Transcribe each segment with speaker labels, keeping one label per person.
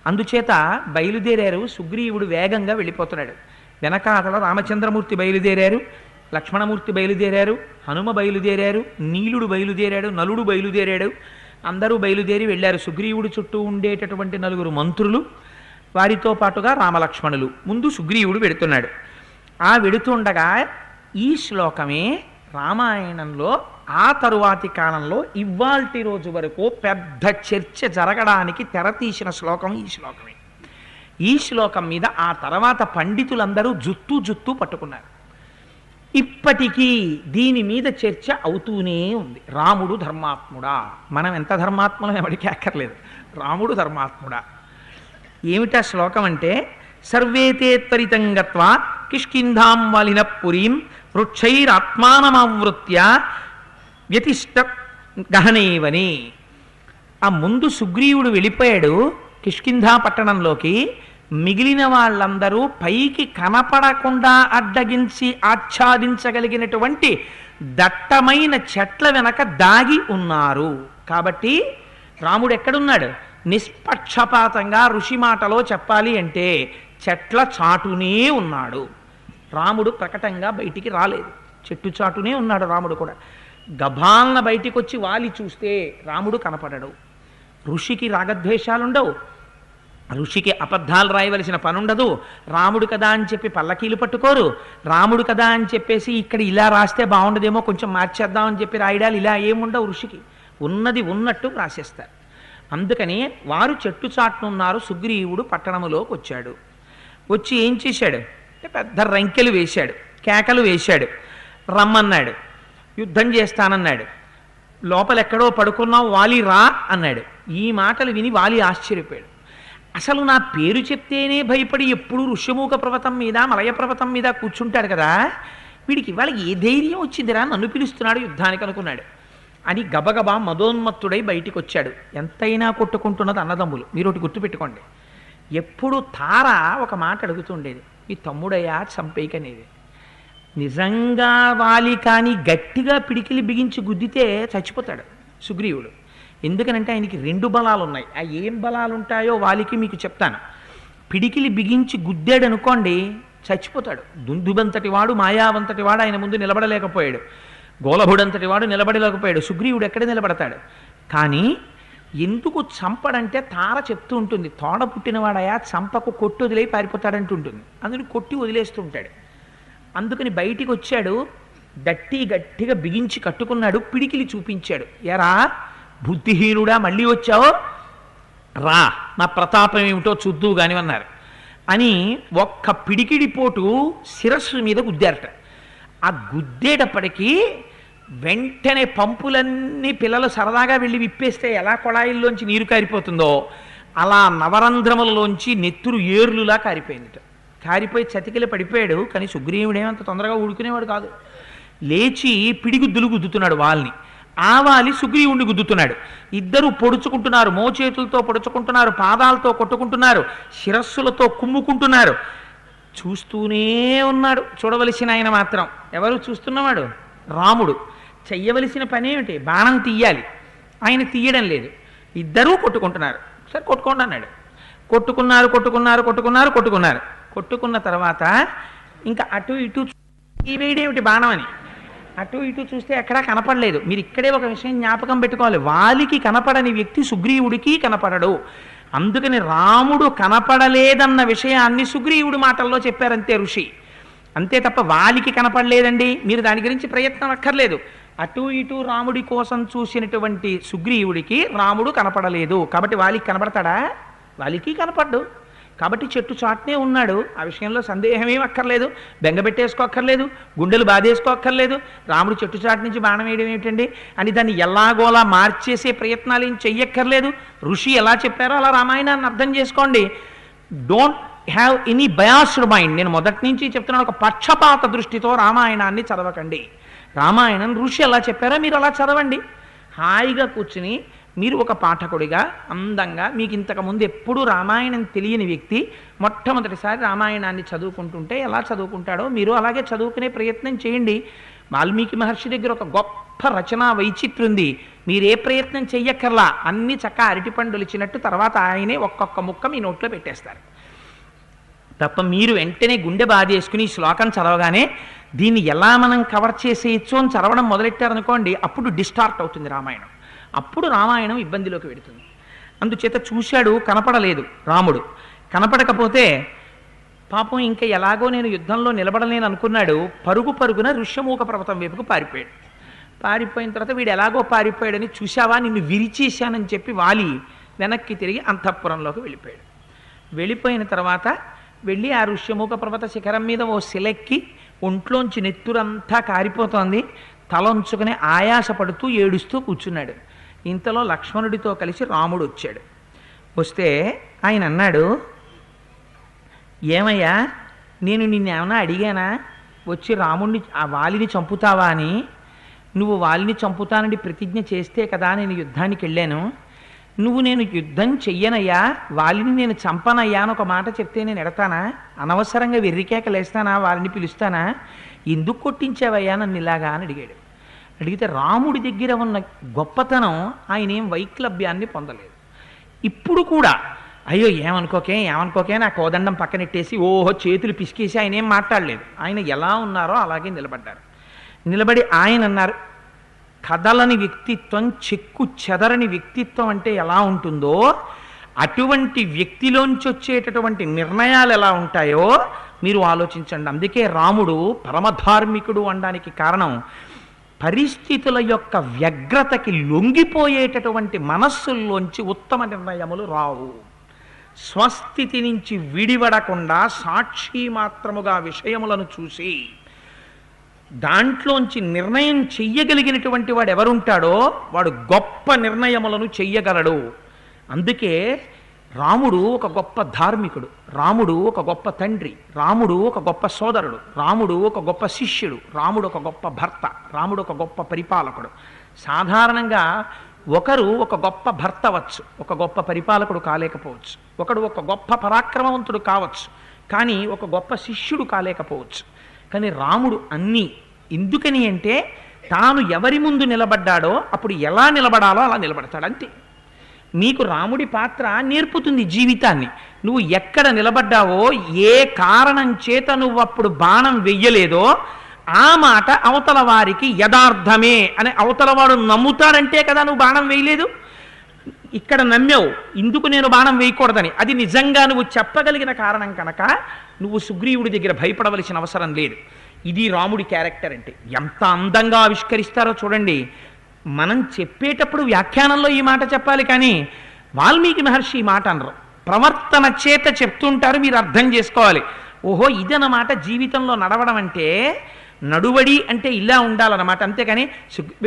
Speaker 1: అందుచేత బయలుదేరారు. సుగ్రీవుడు వేగంగా వెళ్ళిపోతున్నాడు. వెనకాతల రామచంద్రమూర్తి బయలుదేరారు, లక్ష్మణమూర్తి బయలుదేరారు, హనుమ బయలుదేరారు, నీలుడు బయలుదేరాడు, నలుడు బయలుదేరాడు. అందరూ బయలుదేరి వెళ్ళారు. సుగ్రీవుడు చుట్టూ ఉండేటటువంటి 4 మంత్రులు, వారితో పాటుగా రామలక్ష్మణులు. ముందు సుగ్రీవుడు వెడుతున్నాడు. ఆ వెడుతుండగా ఈ శ్లోకమే రామాయణంలో ఆ తరువాతి కాలంలో ఇవాల్టి రోజు వరకు పెద్ద చర్చ జరగడానికి తెరతీసిన శ్లోకం ఈ శ్లోకమే. ఈ శ్లోకం మీద ఆ తర్వాత పండితులందరూ జుత్తు పట్టుకున్నారు. ఇప్పటికీ దీని మీద చర్చ అవుతూనే ఉంది. రాముడు ధర్మాత్ముడా? మనం ఎంత ధర్మాత్ములం ఎవరికి అక్కర్లేదు. రాముడు ధర్మాత్ముడా? ఏమిటా శ్లోకం అంటే, సర్వేతే త్వరితం గత్వా కిష్కింధాం వాలిన పురీం వృక్షైరాత్మానమావృత్య వ్యతిష్ట గహనేవని. ఆ ముందు సుగ్రీవుడు వెళ్ళిపోయాడు కిష్కింధా పట్టణంలోకి. మిగిలిన వాళ్ళందరూ పైకి కనపడకుండా అడ్డగించి ఆచ్ఛాదించగలిగినటువంటి దట్టమైన చెట్ల వెనక దాగి ఉన్నారు. కాబట్టి రాముడు ఎక్కడున్నాడు? నిష్పక్షపాతంగా ఋషి మాటలో చెప్పాలి అంటే చెట్ల చాటునే ఉన్నాడు. రాముడు ప్రకటంగా బయటికి రాలేదు, చెట్టు చాటునే ఉన్నాడు. రాముడు కూడా గభాలన బయటికి వచ్చి వాలి చూస్తే రాముడు కనపడడు. ఋషికి రాగద్వేషాలుండవు, ఋషికి అబద్ధాలు రాయవలసిన పనుండదు. రాముడు కదా అని చెప్పి పల్లకీలు పట్టుకోరు. రాముడు కదా అని చెప్పేసి ఇక్కడ ఇలా రాస్తే బాగుండదేమో కొంచెం మార్చేద్దామని చెప్పి రాయడాలు ఇలా ఏముండవు. ఋషికి ఉన్నది ఉన్నట్టు రాసేస్తారు. అందుకని వారు చెట్టు చాటునున్నారు. సుగ్రీవుడు పట్టణములోకి వచ్చాడు. వచ్చి ఏం చేశాడు అంటే పెద్ద రంకెలు వేశాడు, కేకలు వేశాడు, రమ్మన్నాడు, యుద్ధం చేస్తానన్నాడు. లోపలెక్కడో పడుకున్నావు వాలి రా అన్నాడు. ఈ మాటలు విని వాలి ఆశ్చర్యపోయాడు. అసలు నా పేరు చెప్తేనే భయపడి ఎప్పుడు ఋష్యమూక పర్వతం మీద మలయ పర్వతం మీద కూర్చుంటాడు కదా, వీడికి ఇవాళ ఏ ధైర్యం వచ్చిందిరా నన్ను పిలుస్తున్నాడు యుద్ధానికి అనుకున్నాడు. అని గబగబా మదోన్మత్తుడై బయటికి వచ్చాడు. ఎంతైనా కొట్టుకుంటున్నది అన్నదమ్ములు. మీరు ఒకటి గుర్తుపెట్టుకోండి. ఎప్పుడు తార ఒక మాట అడుగుతుండేది, మీ తమ్ముడయ్యా చంపేయకనేది. నిజంగా వాలి కానీ గట్టిగా పిడికిలి బిగించి గుద్దితే చచ్చిపోతాడు సుగ్రీవుడు. ఎందుకనంటే ఆయనకి 2 బలాలు ఉన్నాయి. ఆ ఏం బలాలు ఉంటాయో వాలికి మీకు చెప్తాను. పిడికిలి బిగించి గుద్దాడు అనుకోండి చచ్చిపోతాడు. దుందుబంతటి వాడు, మాయావంతటి వాడు ఆయన ముందు నిలబడలేకపోయాడు. గోలభుడంతటి వాడు నిలబడలేకపోయాడు. సుగ్రీవుడు ఎక్కడ నిలబడతాడు? కానీ ఎందుకు చంపడంటే తార చెప్తూ ఉంటుంది, తోడ పుట్టినవాడయా చంపకు, కొట్టి వదిలే పారిపోతాడంటుంటుంది. అందుకని కొట్టి వదిలేస్తూ ఉంటాడు. అందుకని బయటికి వచ్చాడు, గట్టిగా బిగించి కట్టుకున్నాడు, పిడికిలి చూపించాడు. ఎరా బుద్ధిహీనుడా మళ్ళీ వచ్చావు, రా నా ప్రతాపం ఏమిటో చూద్దు కానివన్నారు అని ఒక్క పిడికిడి పోటు శిరస్సు మీద గుద్దారట. ఆ గుద్దేటప్పటికీ వెంటనే పంపులన్నీ పిల్లలు సరదాగా వెళ్ళి విప్పేస్తే ఎలా కొళాయిల్లోంచి నీరు కారిపోతుందో అలా నవరంధ్రములలోంచి నెత్తురు ఏర్లులా కారిపోయిందిట. కారిపోయి చతికిల పడిపోయాడు. కానీ సుగ్రీవుడేమంత తొందరగా ఊడుకునేవాడు కాదు. లేచి పిడిగుద్దులు గుద్దుతున్నాడు వాళ్ళని. ఆ వాలి సుగ్రీవుణ్ణి గుద్దుతున్నాడు. ఇద్దరు పొడుచుకుంటున్నారు, మోచేతులతో పొడుచుకుంటున్నారు, పాదాలతో కొట్టుకుంటున్నారు, శిరస్సులతో కుమ్ముకుంటున్నారు. చూస్తూనే ఉన్నాడు. చూడవలసిన ఆయన మాత్రం ఎవరు చూస్తున్నవాడు? రాముడు. చెయ్యవలసిన పని ఏమిటి? బాణం తీయాలి. ఆయన తీయడం లేదు. ఇద్దరూ కొట్టుకుంటున్నారు. సరే కొట్టుకోండి అన్నాడు. కొట్టుకున్నారు. కొట్టుకున్న తర్వాత ఇంకా అటు ఇటు ఈ వేడేమిటి బాణం అని అటు ఇటు చూస్తే ఎక్కడా కనపడలేదు. మీరు ఇక్కడే ఒక విషయం జ్ఞాపకం పెట్టుకోవాలి. వాలికి కనపడని వ్యక్తి సుగ్రీవుడికి కనపడడు. అందుకని రాముడు కనపడలేదన్న విషయాన్ని సుగ్రీవుడి మాటల్లో చెప్పారంతే ఋషి. అంతే తప్ప వాలికి కనపడలేదండి, మీరు దాని గురించి ప్రయత్నం అక్కర్లేదు. అటు ఇటు రాముడి కోసం చూసినటువంటి సుగ్రీవుడికి రాముడు కనపడలేదు. కాబట్టి వాలికి కనపడతాడా? వాలికి కనపడ్డు. కాబట్టి చెట్టు చాటునే ఉన్నాడు. ఆ విషయంలో సందేహమేం అక్కర్లేదు, బెంగపెట్టేసుకోక్కర్లేదు, గుండెలు బాధేసుకోక్కర్లేదు. రాముడు చెట్టు చాటు నుంచి బాణం వేయడం ఏమిటండి అని దాన్ని ఎలాగోలా మార్చేసే ప్రయత్నాలు ఏం చెయ్యక్కర్లేదు. ఋషి ఎలా చెప్పారో అలా రామాయణాన్ని అర్థం చేసుకోండి. Don't have any biased mind. నేను మొదటి నుంచి చెప్తున్నాను, ఒక పక్షపాత దృష్టితో రామాయణాన్ని చదవకండి. రామాయణం ఋషి ఎలా చెప్పారో మీరు అలా చదవండి. హాయిగా కూర్చుని మీరు ఒక పాఠకుడిగా అందంగా, మీకు ఇంతకుముందు ఎప్పుడూ రామాయణం తెలియని వ్యక్తి మొట్టమొదటిసారి రామాయణాన్ని చదువుకుంటుంటే ఎలా చదువుకుంటాడో మీరు అలాగే చదువుకునే ప్రయత్నం చేయండి. వాల్మీకి మహర్షి దగ్గర ఒక గొప్ప గొప్ప రచనా వైచిత్రుంది. మీరే ప్రయత్నం చెయ్యక్కర్లా, అన్ని చక్క అరటిపండులు ఇచ్చినట్టు తర్వాత ఆయనే ఒక్కొక్క ముక్క మీ నోట్లో పెట్టేస్తారు తప్ప మీరు వెంటనే గుండె బాధేసుకుని ఈ శ్లోకం చదవగానే దీన్ని ఎలా మనం కవర్ చేసేయచ్చు అని చదవడం మొదలెట్టారనుకోండి, అప్పుడు డిస్టార్ట్ అవుతుంది రామాయణం. అప్పుడు రామాయణం ఇబ్బందిలోకి వెడుతుంది. అందుచేత చూశాడు, కనపడలేదు రాముడు. కనపడకపోతే పాపం ఇంకా ఎలాగో నేను యుద్ధంలో నిలబడలేను అనుకున్నాడు. పరుగు పరుగున ఋష్యమూక పర్వతం వైపుకు పారిపోయాడు. పారిపోయిన తర్వాత వీడు ఎలాగో పారిపోయాడని, చూశావా నిన్ను విరిచేశానని చెప్పి వాలి వెనక్కి తిరిగి అంతఃపురంలోకి వెళ్ళిపోయాడు. వెళ్ళిపోయిన తర్వాత వెళ్ళి ఆ ఋష్యమూక పర్వత శిఖరం మీద ఓ శిలెక్కి ఒంట్లోంచి నెత్తురంతా కారిపోతోంది, తలంచుకుని ఆయాసపడుతూ ఏడుస్తూ కూర్చున్నాడు. ఇంతలో లక్ష్మణుడితో కలిసి రాముడు వచ్చాడు. వస్తే ఆయన అన్నాడు, ఏమయ్యా నేను నిన్నేమన్నా అడిగానా వచ్చి రాముడిని ఆ వాలిని చంపుతావా అని? నువ్వు వాలిని చంపుతానని ప్రతిజ్ఞ చేస్తే కదా నేను యుద్ధానికి వెళ్ళాను. నువ్వు నేను యుద్ధం చెయ్యనయ్యా, వాలిని నేను చంపనయ్యా అని ఒక మాట చెప్తే నేను ఎడతానా? అనవసరంగా వెర్రికేకలేస్తానా? వాలిని పిలుస్తానా? ఎందుకు కొట్టించావయ్యా నన్ను ఇలాగా అని అడిగాడు. అడిగితే రాముడి దగ్గర ఉన్న గొప్పతనం ఆయన ఏం వైక్లభ్యాన్ని పొందలేదు. ఇప్పుడు కూడా అయ్యో ఏమనుకోకే నా కోదండం పక్కనెట్టేసి ఓహో చేతులు పిసికేసి ఆయన ఏం మాట్లాడలేదు. ఆయన ఎలా ఉన్నారో అలాగే నిలబడ్డారు. నిలబడి ఆయన అన్నారు, కదలని వ్యక్తిత్వం, చెక్కు చెదరని వ్యక్తిత్వం అంటే ఎలా ఉంటుందో అటువంటి వ్యక్తిలోంచి వచ్చేటటువంటి నిర్ణయాలు ఎలా ఉంటాయో మీరు ఆలోచించండి. అందుకే రాముడు పరమధార్మికుడు అనడానికి కారణం పరిస్థితుల యొక్క వ్యగ్రతకి లొంగిపోయేటటువంటి మనస్సుల్లోంచి ఉత్తమ నిర్ణయములు రావు. స్వస్థితి నుంచి విడివడకుండా సాక్షి మాత్రముగా విషయములను చూసి దాంట్లోంచి నిర్ణయం చెయ్యగలిగినటువంటి వాడు ఎవరుంటాడో వాడు గొప్ప నిర్ణయములను చెయ్యగలడు. అందుకే రాముడు ఒక గొప్ప ధార్మికుడు, రాముడు ఒక గొప్ప తండ్రి, రాముడు ఒక గొప్ప సోదరుడు, రాముడు ఒక గొప్ప శిష్యుడు, రాముడు ఒక గొప్ప భర్త, రాముడు ఒక గొప్ప పరిపాలకుడు. సాధారణంగా ఒకరు ఒక గొప్ప భర్త అవచ్చు, ఒక గొప్ప పరిపాలకుడు కాలేకపోవచ్చు. ఒకడు ఒక గొప్ప పరాక్రమవంతుడు కావచ్చు, కానీ ఒక గొప్ప శిష్యుడు కాలేకపోవచ్చు. కానీ రాముడు అన్నీ ఎందుకని అంటే తాను ఎవరి ముందు నిలబడ్డాడో అప్పుడు ఎలా నిలబడాలో అలా నిలబడతాడు అంతే. నీకు రాముడి పాత్ర నేర్పుతుంది జీవితాన్ని. నువ్వు ఎక్కడ నిలబడ్డావో, ఏ కారణం చేత నువ్వు అప్పుడు బాణం వెయ్యలేదో ఆ మాట అవతల వారికి యథార్థమే అని అవతలవాడు నమ్ముతాడంటే కదా నువ్వు బాణం వేయలేదు. ఇక్కడ నమ్మావు, ఇందుకు నేను బాణం వేయకూడదని, అది నిజంగా నువ్వు చెప్పగలిగిన కారణం కనుక నువ్వు సుగ్రీవుడి దగ్గర భయపడవలసిన అవసరం లేదు. ఇది రాముడి క్యారెక్టర్ అంటే. ఎంత అందంగా ఆవిష్కరిస్తారో చూడండి. మనం చెప్పేటప్పుడు వ్యాఖ్యానంలో ఈ మాట చెప్పాలి, కానీ వాల్మీకి మహర్షి ఈ మాట అనరు, ప్రవర్తన చేత చెప్తుంటారు, మీరు అర్థం చేసుకోవాలి. ఓహో ఇదన్నమాట జీవితంలో నడవడం అంటే. నడువడి అంటే ఇలా ఉండాలన్నమాట. అంతేకాని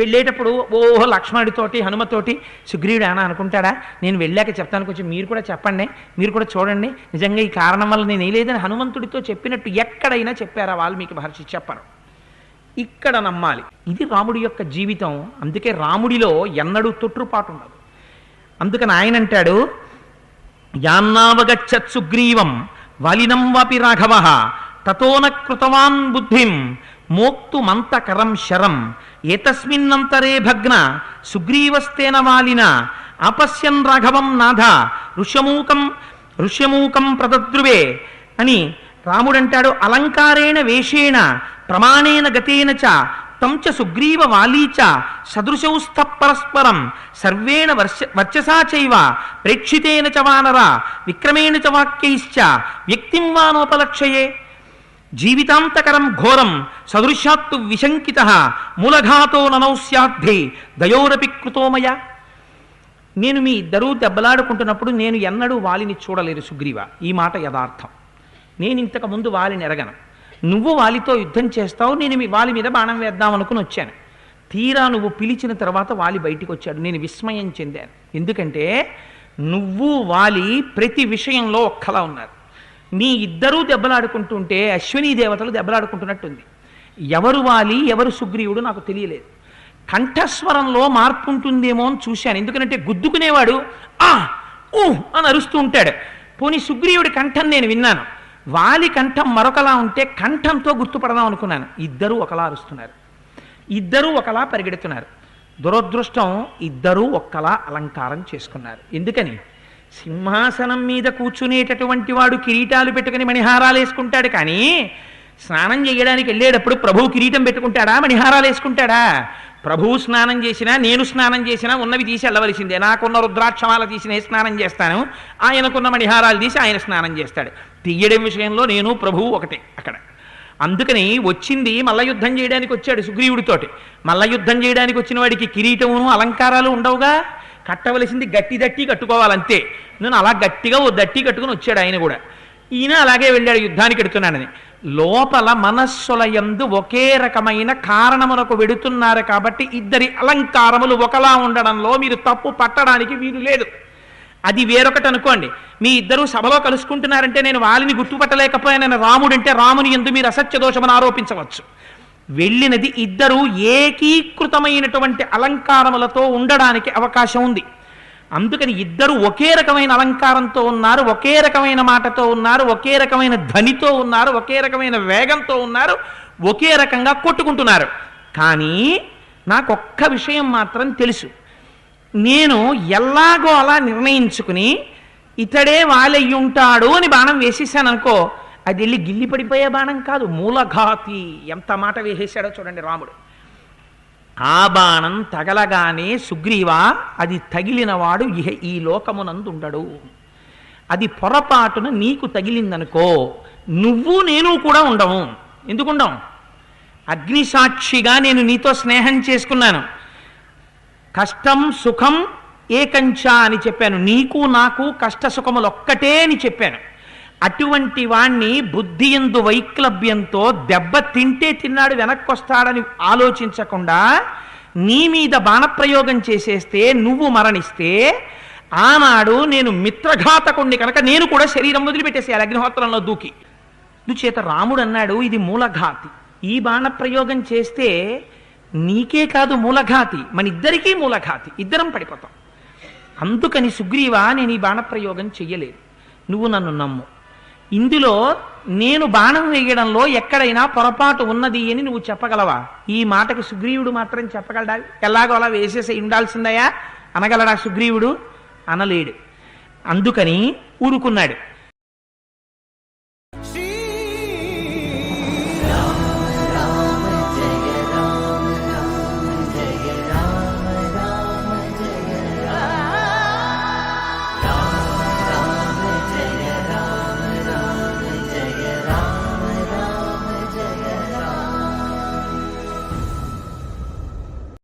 Speaker 1: వెళ్ళేటప్పుడు ఓహో లక్ష్మణుడితోటి హనుమతోటి సుగ్రీవుడు ఏమైనా అనుకుంటాడా, నేను వెళ్ళాక చెప్తాను, కొంచెం మీరు కూడా చెప్పండి, మీరు కూడా చూడండి, నిజంగా ఈ కారణం వల్ల నేను వేయలేదని హనుమంతుడితో చెప్పినట్టు ఎక్కడైనా చెప్పారా వాల్మీకి మహర్షి? చెప్పరు. ఇక్కడ నమ్మాలి. ఇది రాముడి యొక్క జీవితం. అందుకే రాముడిలో ఎన్నడూ తొట్టుపాటు ఉండదు. అందుకని ఆయన అంటాడు, యాన్నావగచ్చత్ సుగ్రీవం వాలినం వాపి రాఘవ తతోన కృతవాన్ బుద్ధిం మోక్తుమంతకరం శరం ఏతస్మిన్నంతరే భగ్న సుగ్రీవస్తేన వాలిన ఆపశ్యన్ రాఘవం నాథ ఋష్యమూకం ప్రదద్రువే అని రాముడంటాడు. అలంకారేణ వేషేణ ప్రమాణేన గతేన చ తం చ సుగ్రీవ వాలీచ సదృశౌస్థ పరస్పరం సర్వేణ వర్చసా చైవ ప్రేక్షితేన చ వానర విక్రమేణ చ వాక్యైశ్చ వ్యక్తిం వానోపలక్షయే జీవితాంతకరం ఘోరం సదృశాత్తు విశంకిత మూలఘాతో ననౌ స్యాద్ధి దయోరపి కృతోమయ. నేను మీ ఇద్దరూ దెబ్బలాడుకుంటున్నప్పుడు నేను ఎన్నడూ వాలిని చూడలేదు సుగ్రీవ. ఈ మాట యథార్థం. నేను ఇంతకు ముందు వాలిని ఎరగను. నువ్వు వాలితో యుద్ధం చేస్తావు, నేను మీ వాలి మీద బాణం వేద్దాం అనుకుని వచ్చాను. తీరా నువ్వు పిలిచిన తర్వాత వాలి బయటికి వచ్చాడు. నేను విస్మయం చెందాను. ఎందుకంటే నువ్వు వాలి ప్రతి విషయంలో ఒక్కలా ఉన్నారు. మీ ఇద్దరూ దెబ్బలాడుకుంటుంటే అశ్వినీ దేవతలు దెబ్బలాడుకుంటున్నట్టుంది. ఎవరు వాలి ఎవరు సుగ్రీవుడు నాకు తెలియలేదు. కంఠస్వరంలో మార్పు ఉంటుందేమో అని చూశాను. ఎందుకంటే గుద్దుకునేవాడు ఆ ఊ అని అరుస్తూ ఉంటాడు. పోనీ సుగ్రీవుడి కంఠం నేను విన్నాను, వాలి కంఠం మరొకలా ఉంటే కంఠంతో గుర్తుపడదాం అనుకున్నాను. ఇద్దరూ ఒకలా అరుస్తున్నారు. ఇద్దరూ ఒకలా పరిగెడుతున్నారు. దురదృష్టం, ఇద్దరూ ఒక్కలా అలంకారం చేసుకున్నారు. ఎందుకని? సింహాసనం మీద కూర్చునేటటువంటి వాడు కిరీటాలు పెట్టుకుని మణిహారాలు వేసుకుంటాడు, కానీ స్నానం చేయడానికి వెళ్ళేటప్పుడు ప్రభువు కిరీటం పెట్టుకుంటాడా, మణిహారాలు వేసుకుంటాడా? ప్రభువు స్నానం చేసినా, నేను స్నానం చేసినా ఉన్నవి తీసి వెళ్ళవలసిందే. నాకున్న రుద్రాక్షమాల తీసి నేను స్నానం చేస్తాను, ఆయనకున్న మణిహారాలు తీసి ఆయన స్నానం చేస్తాడు. తీయడం విషయంలో నేను ప్రభువు ఒకటే అక్కడ. అందుకని వచ్చింది మల్ల యుద్ధం చేయడానికి వచ్చాడు సుగ్రీవుడితోటి. మల్ల యుద్ధం చేయడానికి వచ్చిన వాడికి కిరీటమును అలంకారాలు ఉండవుగా, కట్టవలసింది గట్టి దట్టి కట్టుకోవాలంతే. నేను అలా గట్టిగా ఓ దట్టి కట్టుకుని వచ్చాడు ఆయన కూడా. ఈయన అలాగే వెళ్ళాడు యుద్ధానికి ఎడుతున్నాడని. లోపల మనస్సుల యందు ఒకే రకమైన కారణమునకు వెడుతున్నారు కాబట్టి ఇద్దరి అలంకారములు ఒకలా ఉండడంలో మీరు తప్పు పట్టడానికి వీలు లేదు. అది వేరొకటి అనుకోండి. మీ ఇద్దరు సభలో కలుసుకుంటున్నారంటే నేను వాలిని గుర్తుపట్టలేకపోయానని రాముడంటే రాముని యందు మీరు అసత్య దోషమని ఆరోపించవచ్చు. వెళ్ళినది ఇద్దరు ఏకీకృతమైనటువంటి అలంకారములతో ఉండడానికి అవకాశం ఉంది. అందుకని ఇద్దరు ఒకే రకమైన అలంకారంతో ఉన్నారు, ఒకే రకమైన మాటతో ఉన్నారు, ఒకే రకమైన ధ్వనితో ఉన్నారు, ఒకే రకమైన వేగంతో ఉన్నారు, ఒకే రకంగా కొట్టుకుంటున్నారు. కానీ నాకొక్క విషయం మాత్రం తెలుసు. నేను ఎలాగో అలా నిర్ణయించుకుని ఇతడే వాలయ్యుంటాడు అని బాణం వేసేసాను అనుకో, అది వెళ్ళి గిల్లి పడిపోయే బాణం కాదు, మూలఘాతి. ఎంత మాట వేసేశాడో చూడండి రాముడు. ఆ బాణం తగలగానే సుగ్రీవా, అది తగిలినవాడు ఇహ ఈ లోకమునందుండడు. అది పొరపాటున నీకు తగిలిందనుకో, నువ్వు నేను కూడా ఉండవు. ఎందుకుండం? అగ్నిసాక్షిగా నేను నీతో స్నేహం చేసుకున్నాను. కష్టం సుఖం ఏకంచా అని చెప్పాను. నీకు నాకు కష్ట సుఖములు ఒక్కటే అని చెప్పాను. అటువంటి వాణ్ణి బుద్ధి యందు వైక్లభ్యంతో దెబ్బ తింటే తిన్నాడు వెనక్కొస్తాడని ఆలోచించకుండా నీ మీద బాణప్రయోగం చేసేస్తే, నువ్వు మరణిస్తే, ఆనాడు నేను మిత్రఘాతకుణ్ణి కనుక నేను కూడా శరీరం వదిలిపెట్టేసేయాలి అగ్నిహోత్రంలో దూకి. అందుచేత రాముడు అన్నాడు, ఇది మూలఘాతి. ఈ బాణప్రయోగం చేస్తే నీకే కాదు మూలఘాతి, మన ఇద్దరికీ మూలఘాతి, ఇద్దరం పడిపోతాం. అందుకని సుగ్రీవా, నేను ఈ బాణప్రయోగం చెయ్యలేదు, నువ్వు నన్ను నమ్ము. ఇందులో నేను బాణం వేయడంలో ఎక్కడైనా పొరపాటు ఉన్నది అని నువ్వు చెప్పగలవా? ఈ మాటకి సుగ్రీవుడు మాత్రం చెప్పగలడా? ఎలాగో అలా వేసేసి ఉండాల్సిందయా అనగలడా సుగ్రీవుడు? అనలేడు. అందుకని ఊరుకున్నాడు.